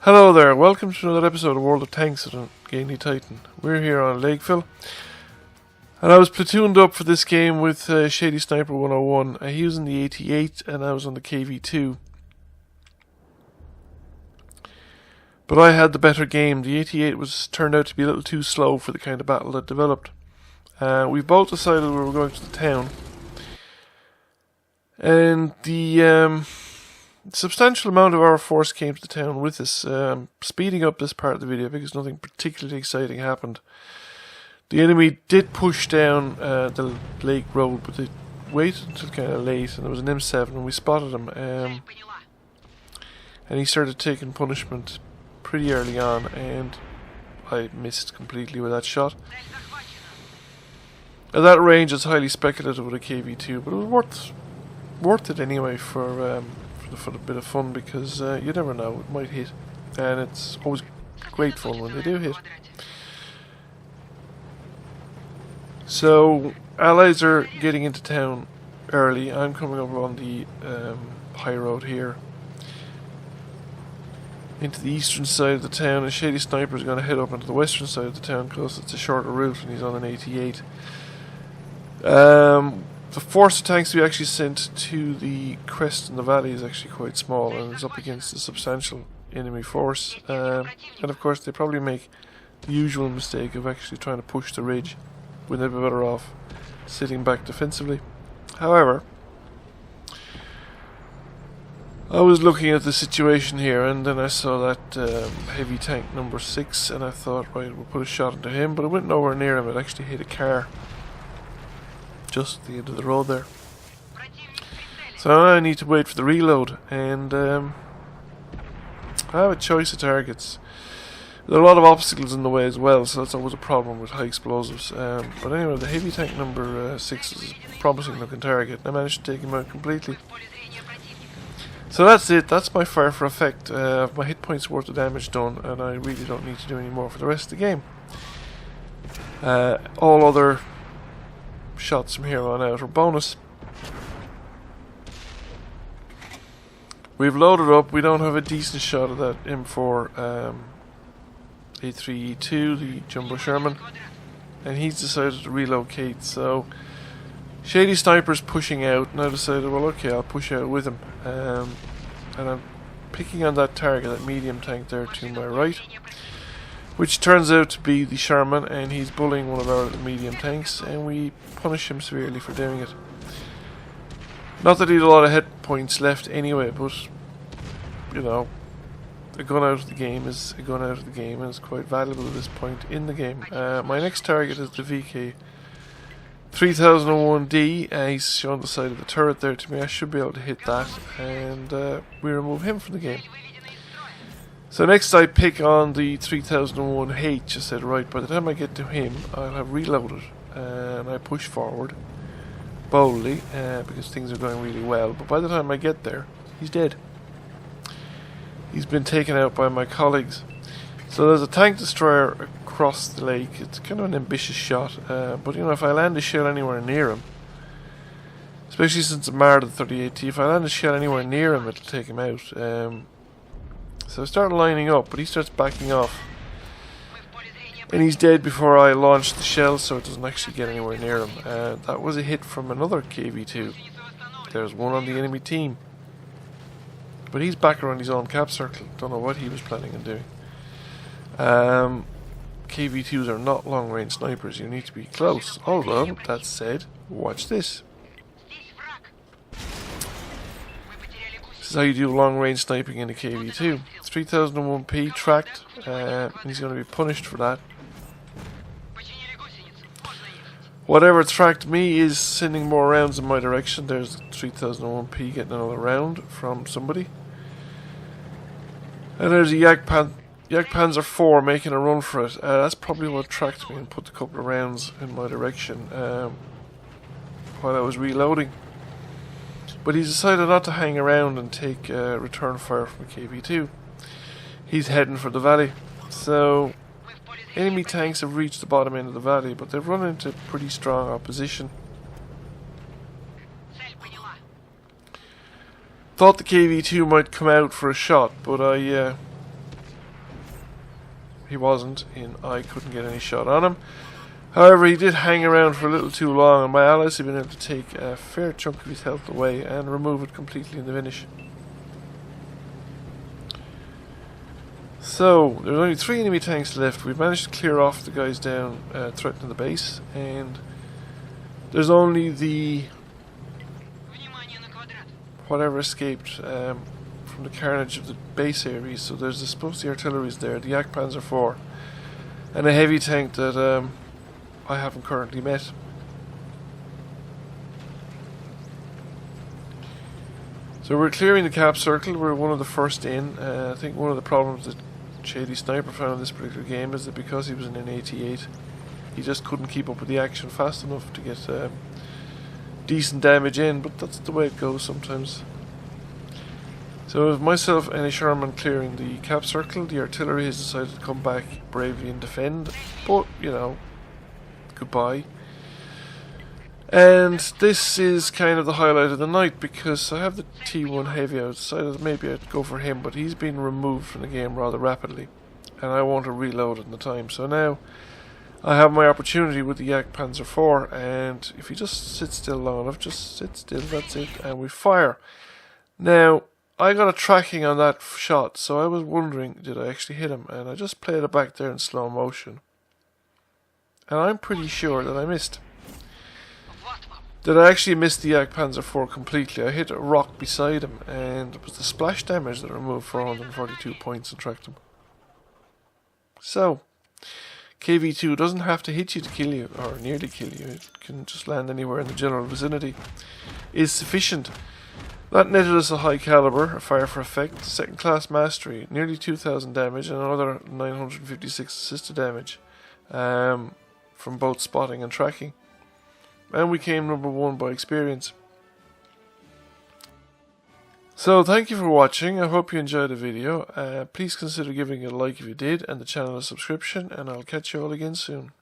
Hello there, welcome to another episode of World of Tanks on Gainey Titan. We're here on Lakeville, and I was platooned up for this game with Shady Sniper 101. He was in the 88 and I was on the KV2. But I had the better game. The 88 turned out to be a little too slow for the kind of battle that developed. We both decided we were going to the town. And the substantial amount of our force came to the town with us, speeding up this part of the video because nothing particularly exciting happened. The enemy did push down the lake road, but they waited until kind of late, and there was an M7 and we spotted him. And he started taking punishment pretty early on, and I missed completely with that shot. At that range it's highly speculative with a KV2, but it was worth it anyway for a bit of fun, because you never know, it might hit, and it's always great fun when they do hit. So allies are getting into town early. I'm coming over on the high road here into the eastern side of the town, and Shady Sniper is going to head up into the western side of the town because it's a shorter route and he's on an 88. The force of tanks we actually sent to the crest in the valley is actually quite small, and it's up against a substantial enemy force. And of course they probably make the usual mistake of actually trying to push the ridge when they'd be better off sitting back defensively. However, I was looking at the situation here, and then I saw that heavy tank number 6, and I thought, right, we'll put a shot into him, but it went nowhere near him. It actually hit a car just at the end of the road there. So now I need to wait for the reload, and I have a choice of targets. There are a lot of obstacles in the way as well, so that's always a problem with high explosives. But anyway, the heavy tank number 6 is a promising looking target, and I managed to take him out completely. So that's it, that's my fire for effect. My hit points worth of damage done, and I really don't need to do any more for the rest of the game. All other shots from here on out are bonus. We've loaded up. We don't have a decent shot of that M4 A3E2, the Jumbo Sherman, and he's decided to relocate. So Shady Sniper's pushing out, and I decided, well, okay, I'll push out with him. And I'm picking on that target, that medium tank there to my right, which turns out to be the Sherman, and he's bullying one of our medium tanks, and we punish him severely for doing it. Not that he had a lot of hit points left anyway, but you know, a gun out of the game is a gun out of the game, and it's quite valuable at this point in the game. My next target is the VK 3001D. He's shown the side of the turret there to me. I should be able to hit that, and we remove him from the game. So next I pick on the 3001H. I said, right, by the time I get to him I'll have reloaded, and I push forward boldly because things are going really well, but by the time I get there he's dead. He's been taken out by my colleagues. So there's a tank destroyer across the lake. It's kind of an ambitious shot, but you know, if I land a shell anywhere near him, especially since I'm marred at 38T, if I land a shell anywhere near him it'll take him out. So I start lining up, but he starts backing off, and he's dead before I launch the shell, so it doesn't actually get anywhere near him. That was a hit from another KV2. There's one on the enemy team, but he's back around his own cap circle. Don't know what he was planning on doing. KV2s are not long range snipers, you need to be close. Although, that said, watch this. This is how you do long range sniping in a KV2. 3001P tracked, and he's going to be punished for that. Whatever tracked me is sending more rounds in my direction. There's 3001P getting another round from somebody. And there's a Panzer 4 making a run for it. That's probably what tracked me and put a couple of rounds in my direction while I was reloading. But he's decided not to hang around and take return fire from a KV2. He's heading for the valley. So enemy tanks have reached the bottom end of the valley, but they've run into pretty strong opposition. Thought the KV2 might come out for a shot, but I he wasn't, and I couldn't get any shot on him. However, he did hang around for a little too long, and my allies have been able to take a fair chunk of his health away and remove it completely in the finish. So, there's only 3 enemy tanks left. We've managed to clear off the guys down threatening the base, and there's only the whatever escaped from the carnage of the base areas. So there's supposed to be artilleries there, the Jagdpanzer IV, and a heavy tank that I haven't currently met. So we're clearing the cap circle. We're one of the first in. I think one of the problems that Shady Sniper found in this particular game is that because he was in an 88, he just couldn't keep up with the action fast enough to get decent damage in, but that's the way it goes sometimes. So with myself and a Sherman clearing the cap circle, the artillery has decided to come back bravely and defend, but, you know, goodbye. And this is kind of the highlight of the night, because I have the T1 Heavy. I decided that maybe I'd go for him, but he's been removed from the game rather rapidly, and I want to reload in the time. So now I have my opportunity with the Jagdpanzer IV, and if you just sit still long enough, just sit still, that's it, and we fire. Now, I got a tracking on that shot, so I was wondering, did I actually hit him? And I just played it back there in slow motion, and I'm pretty sure that I missed. That I actually missed the Jagdpanzer IV completely. I hit a rock beside him, and it was the splash damage that removed 442 points and tracked him. So, KV2 doesn't have to hit you to kill you, or nearly kill you. It can just land anywhere in the general vicinity. Is sufficient. That netted us a high caliber, a fire for effect, second class mastery, nearly 2000 damage, and another 956 assisted damage from both spotting and tracking. And we came number 1 by experience. So thank you for watching. I hope you enjoyed the video. Please consider giving it a like if you did, and the channel a subscription, and I'll catch you all again soon.